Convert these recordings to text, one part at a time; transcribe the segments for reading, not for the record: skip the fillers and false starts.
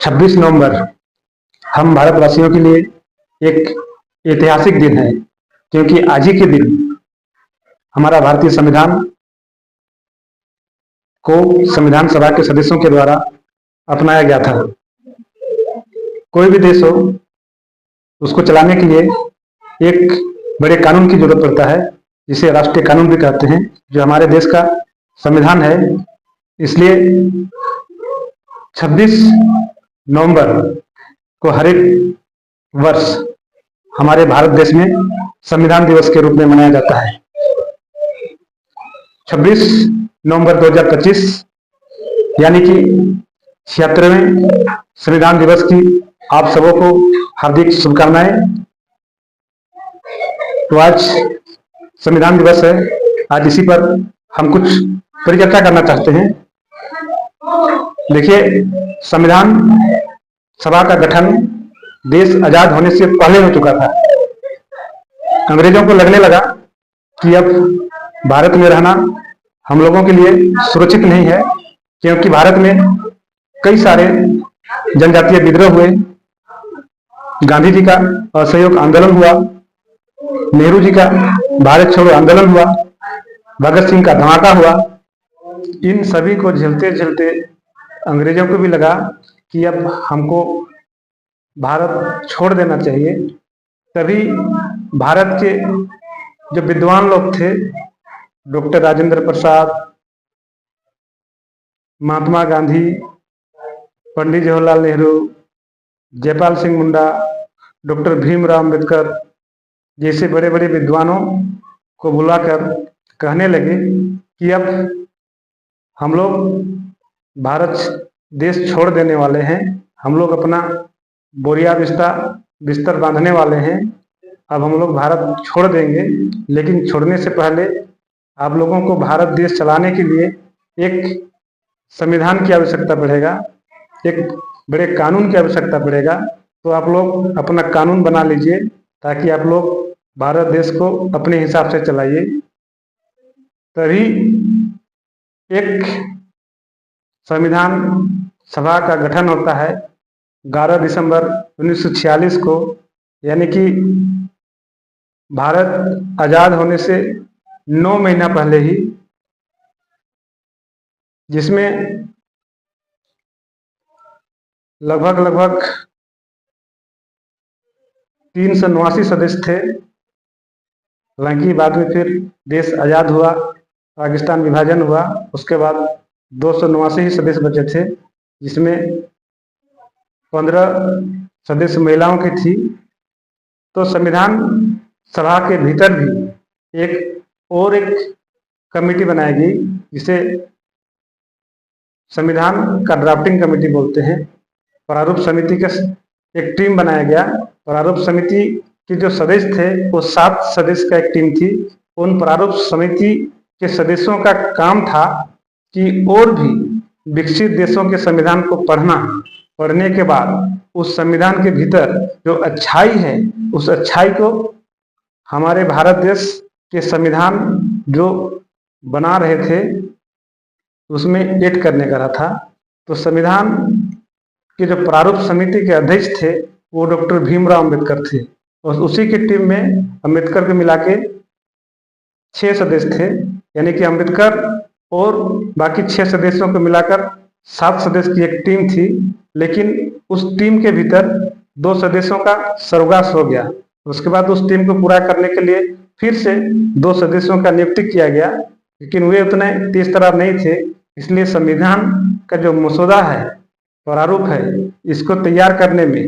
26 नवंबर हम भारतवासियों के लिए एक ऐतिहासिक दिन है, क्योंकि आज ही के दिन हमारा भारतीय संविधान को संविधान सभा के सदस्यों के द्वारा अपनाया गया था। कोई भी देश हो, उसको चलाने के लिए एक बड़े कानून की जरूरत पड़ता है, जिसे राष्ट्रीय कानून भी कहते हैं, जो हमारे देश का संविधान है। इसलिए 26 नवंबर को हर एक वर्ष हमारे भारत देश में संविधान दिवस के रूप में मनाया जाता है। 26 नवंबर 2025 यानी कि 76वें संविधान दिवस की आप सबों को हार्दिक शुभकामनाएं। तो आज संविधान दिवस है, आज इसी पर हम कुछ परिचर्चा करना चाहते हैं। देखिए, संविधान सभा का गठन देश आजाद होने से पहले हो चुका था। अंग्रेजों को लगने लगा कि अब भारत में रहना हम लोगों के लिए सुरक्षित नहीं है, क्योंकि भारत में कई सारे जनजातीय विद्रोह हुए, गांधी जी का असहयोग आंदोलन हुआ, नेहरू जी का भारत छोड़ो आंदोलन हुआ, भगत सिंह का धमाका हुआ। इन सभी को झेलते झेलते अंग्रेजों को भी लगा कि अब हमको भारत छोड़ देना चाहिए। तभी भारत के जो विद्वान लोग थे, डॉक्टर राजेंद्र प्रसाद, महात्मा गांधी, पंडित जवाहरलाल नेहरू, जयपाल सिंह मुंडा, डॉक्टर भीमराव अम्बेडकर जैसे बड़े बड़े विद्वानों को बुलाकर कहने लगे कि अब हम लोग भारत देश छोड़ देने वाले हैं, हम लोग अपना बोरिया बिस्तर बांधने वाले हैं, अब हम लोग भारत छोड़ देंगे। लेकिन छोड़ने से पहले आप लोगों को भारत देश चलाने के लिए एक संविधान की आवश्यकता पड़ेगा, एक बड़े कानून की आवश्यकता पड़ेगा। तो आप लोग अपना कानून बना लीजिए, ताकि आप लोग भारत देश को अपने हिसाब से चलाइए। तभी एक संविधान सभा का गठन होता है 11 दिसंबर 1946 को, यानी कि भारत आजाद होने से 9 महीना पहले ही, जिसमें लगभग 389 सदस्य थे। हालांकि बाद में फिर देश आजाद हुआ, पाकिस्तान विभाजन हुआ, उसके बाद 289 ही सदस्य बचे थे, जिसमें 15 सदस्य महिलाओं की थी। तो संविधान सभा के भीतर भी एक कमेटी बनाई गई, जिसे संविधान का ड्राफ्टिंग कमेटी बोलते हैं। प्रारूप समिति का एक टीम बनाया गया। प्रारूप समिति के जो सदस्य थे वो 7 सदस्य का एक टीम थी। उन प्रारूप समिति के सदस्यों का काम था कि और भी विकसित देशों के संविधान को पढ़ने के बाद उस संविधान के भीतर जो अच्छाई है, उस अच्छाई को हमारे भारत देश के संविधान जो बना रहे थे उसमें ऐड करने का रहा था। तो संविधान के जो प्रारूप समिति के अध्यक्ष थे वो डॉक्टर भीमराव अम्बेडकर थे, और उसी की टीम में अम्बेडकर को मिला के 6 सदस्य थे, यानी कि अम्बेडकर और बाकी 6 सदस्यों को मिलाकर 7 सदस्य की एक टीम थी। लेकिन उस टीम के भीतर 2 सदस्यों का सर्वनाश हो गया। उसके बाद उस टीम को पूरा करने के लिए फिर से 2 सदस्यों का नियुक्ति किया गया, लेकिन वे उतने तेज तर्रार नहीं थे। इसलिए संविधान का जो मसौदा है, प्रारूप है, इसको तैयार करने में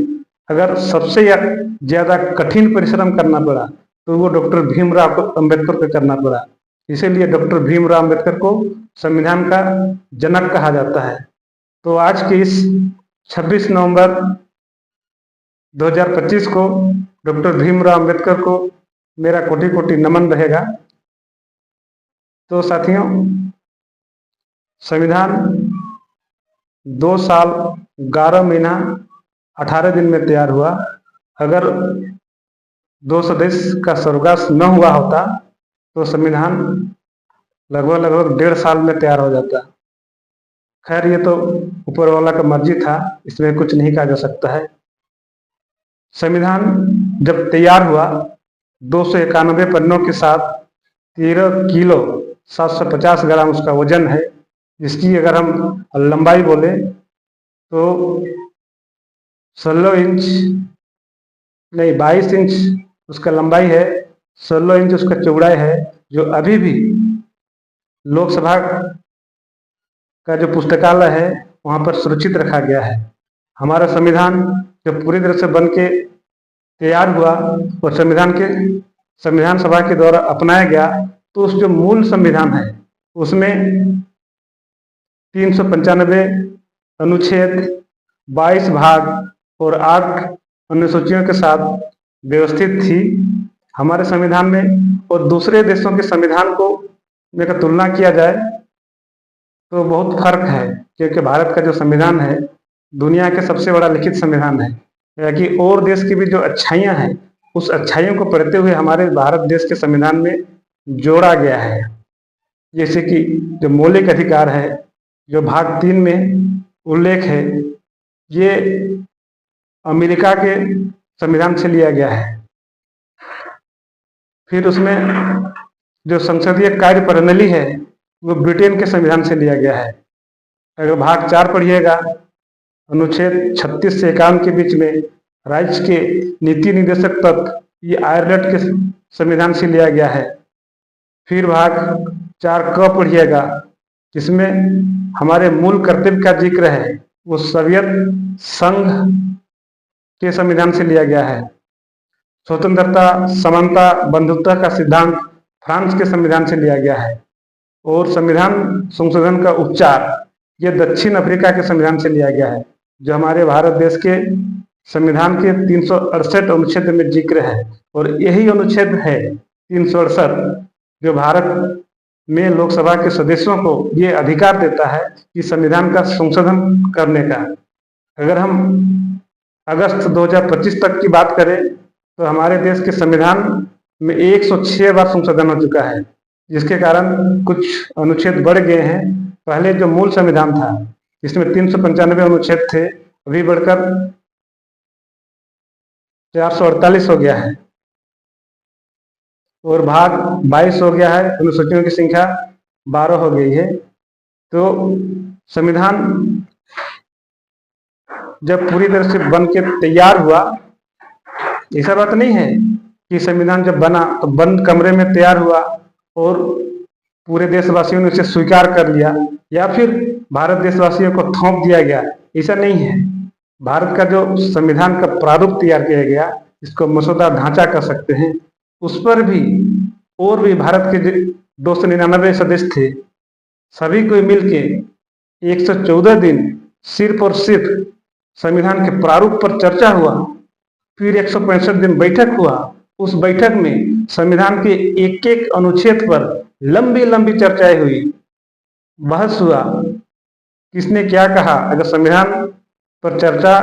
अगर सबसे ज्यादा कठिन परिश्रम करना पड़ा तो वो डॉक्टर भीमराव अम्बेडकर को करना पड़ा। इसीलिए डॉक्टर भीमराव अम्बेडकर को संविधान का जनक कहा जाता है। तो आज के इस 26 नवंबर 2025 को डॉक्टर भीमराव अम्बेडकर को मेरा कोटि कोटि नमन रहेगा। तो साथियों, संविधान 2 साल 11 महीना 18 दिन में तैयार हुआ। अगर 2 सदस्य का सर्वनाश न हुआ होता तो संविधान लगभग 1.5 साल में तैयार हो जाता। खैर ये तो ऊपर वाला का मर्जी था, इसमें कुछ नहीं कहा जा सकता है। संविधान जब तैयार हुआ 291 पन्नों के साथ 13 किलो 750 ग्राम उसका वजन है। इसकी अगर हम लंबाई बोले तो 16 इंच नहीं 22 इंच उसका लंबाई है, 16 इंच उसका चौड़ाई है, जो अभी भी लोकसभा का जो पुस्तकालय है वहाँ पर सुरक्षित रखा गया है। हमारा संविधान जब पूरी तरह से बन के तैयार हुआ और संविधान सभा के द्वारा अपनाया गया, तो उस जो मूल संविधान है उसमें 395 अनुच्छेद, 22 भाग और 8 अनुसूचियों के साथ व्यवस्थित थी हमारे संविधान में। और दूसरे देशों के संविधान को में का तुलना किया जाए तो बहुत फर्क है, क्योंकि भारत का जो संविधान है दुनिया के सबसे बड़ा लिखित संविधान है। कि और देश की भी जो अच्छाइयाँ हैं उस अच्छाइयों को पढ़ते हुए हमारे भारत देश के संविधान में जोड़ा गया है। जैसे कि जो मौलिक अधिकार है, जो भाग 3 में उल्लेख है, ये अमेरिका के संविधान से लिया गया है। फिर उसमें जो संसदीय कार्य प्रणाली है वो ब्रिटेन के संविधान से लिया गया है। अगर भाग 4 पढ़िएगा, अनुच्छेद 36 से 51 के बीच में राज्य के नीति निर्देशक तत्व, ये आयरलैंड के संविधान से लिया गया है। फिर भाग 4 क पढ़िएगा, जिसमें हमारे मूल कर्तव्य का जिक्र है, वो सोवियत संघ के संविधान से लिया गया है। स्वतंत्रता, समानता, बंधुत्व का सिद्धांत फ्रांस के संविधान से लिया गया है। और संविधान संशोधन का उपचार ये दक्षिण अफ्रीका के संविधान से लिया गया है, जो हमारे भारत देश के संविधान के 368 अनुच्छेद में जिक्र है। और यही अनुच्छेद है 368 जो भारत में लोकसभा के सदस्यों को ये अधिकार देता है कि संविधान का संशोधन करने का। अगर हम अगस्त 2025 तक की बात करें तो हमारे देश के संविधान में 106 बार संशोधन हो चुका है, जिसके कारण कुछ अनुच्छेद बढ़ गए हैं। पहले जो मूल संविधान था इसमें 395 अनुच्छेद थे, अभी बढ़कर 448 हो गया है और भाग 22 हो गया है, अनुसूचियों की संख्या 12 हो गई है। तो संविधान जब पूरी तरह से बन के तैयार हुआ, ऐसा बात नहीं है कि संविधान जब बना तो बंद कमरे में तैयार हुआ और पूरे देशवासियों ने उसे स्वीकार कर लिया या फिर भारत देशवासियों को थोप दिया गया, ऐसा नहीं है। भारत का जो संविधान का प्रारूप तैयार किया गया, इसको मसौदा ढांचा कर सकते हैं, उस पर भी और भी भारत के 299 सदस्य थे, सभी को मिलके 114 दिन सिर्फ और सिर्फ संविधान के प्रारूप पर चर्चा हुआ। फिर 165 दिन बैठक हुआ। उस बैठक में संविधान के एक एक अनुच्छेद पर लंबी लंबी चर्चाएं हुई, बहस हुआ, किसने क्या कहा। अगर संविधान पर चर्चा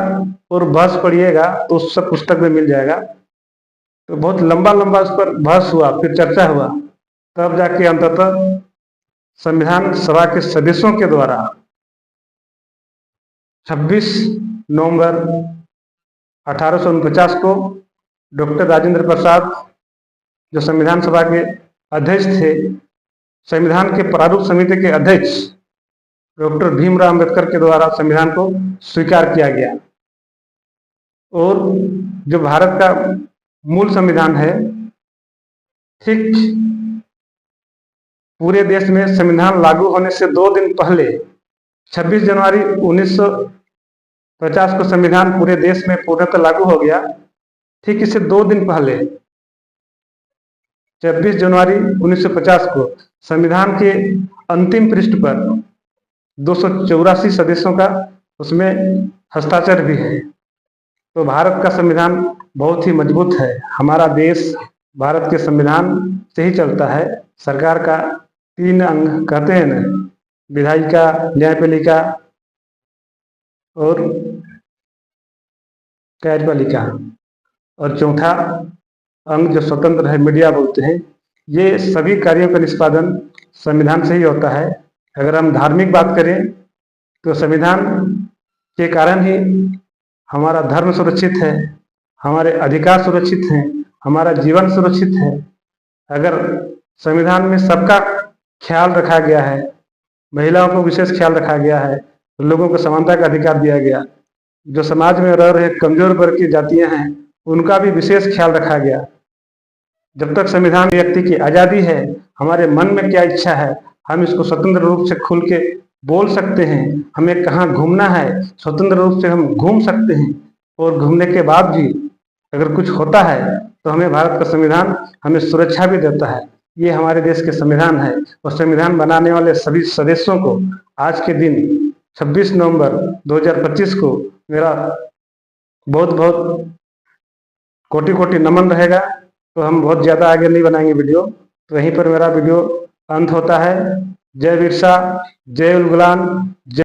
और बहस पढ़िएगा तो उस सब पुस्तक में मिल जाएगा। तो बहुत लंबा लंबा उस पर बहस हुआ, फिर चर्चा हुआ, तब जाके अंततः संविधान सभा के सदस्यों के द्वारा 26 नवंबर 1849 को डॉक्टर राजेंद्र प्रसाद जो संविधान सभा के अध्यक्ष थे, संविधान के प्रारूप समिति के अध्यक्ष डॉक्टर भीमराव अंबेडकर के द्वारा संविधान को स्वीकार किया गया। और जो भारत का मूल संविधान है, ठीक पूरे देश में संविधान लागू होने से 2 दिन पहले 26 जनवरी 1950 को संविधान पूरे देश में पूर्णतः लागू हो गया। ठीक इससे 2 दिन पहले 26 जनवरी 1950 को संविधान के अंतिम पृष्ठ पर 284 सदस्यों का उसमें हस्ताक्षर भी है। तो भारत का संविधान बहुत ही मजबूत है। हमारा देश भारत के संविधान से ही चलता है। सरकार का 3 अंग कहते हैं ना, विधायिका, न्यायपालिका और कार्यपालिका, और चौथा अंग जो स्वतंत्र है, मीडिया बोलते हैं। ये सभी कार्यों का निष्पादन संविधान से ही होता है। अगर हम धार्मिक बात करें तो संविधान के कारण ही हमारा धर्म सुरक्षित है, हमारे अधिकार सुरक्षित हैं, हमारा जीवन सुरक्षित है। अगर संविधान में सबका ख्याल रखा गया है, महिलाओं को विशेष ख्याल रखा गया है, तो लोगों को समानता का अधिकार दिया गया, जो समाज में रह रहे कमजोर वर्ग की जातियां हैं उनका भी विशेष ख्याल रखा गया। जब तक संविधान व्यक्ति की आज़ादी है, हमारे मन में क्या इच्छा है हम इसको स्वतंत्र रूप से खुल के बोल सकते हैं। हमें कहाँ घूमना है स्वतंत्र रूप से हम घूम सकते हैं, और घूमने के बाद भी अगर कुछ होता है तो हमें भारत का संविधान हमें सुरक्षा भी देता है। ये हमारे देश के संविधान है, और संविधान बनाने वाले सभी सदस्यों को आज के दिन 26 नवंबर 2025 को मेरा बहुत बहुत कोटि कोटि नमन रहेगा। तो हम बहुत ज़्यादा आगे नहीं बनाएंगे वीडियो, तो यहीं पर मेरा वीडियो अंत होता है। जय बिरसा, जय उलगुलान, जय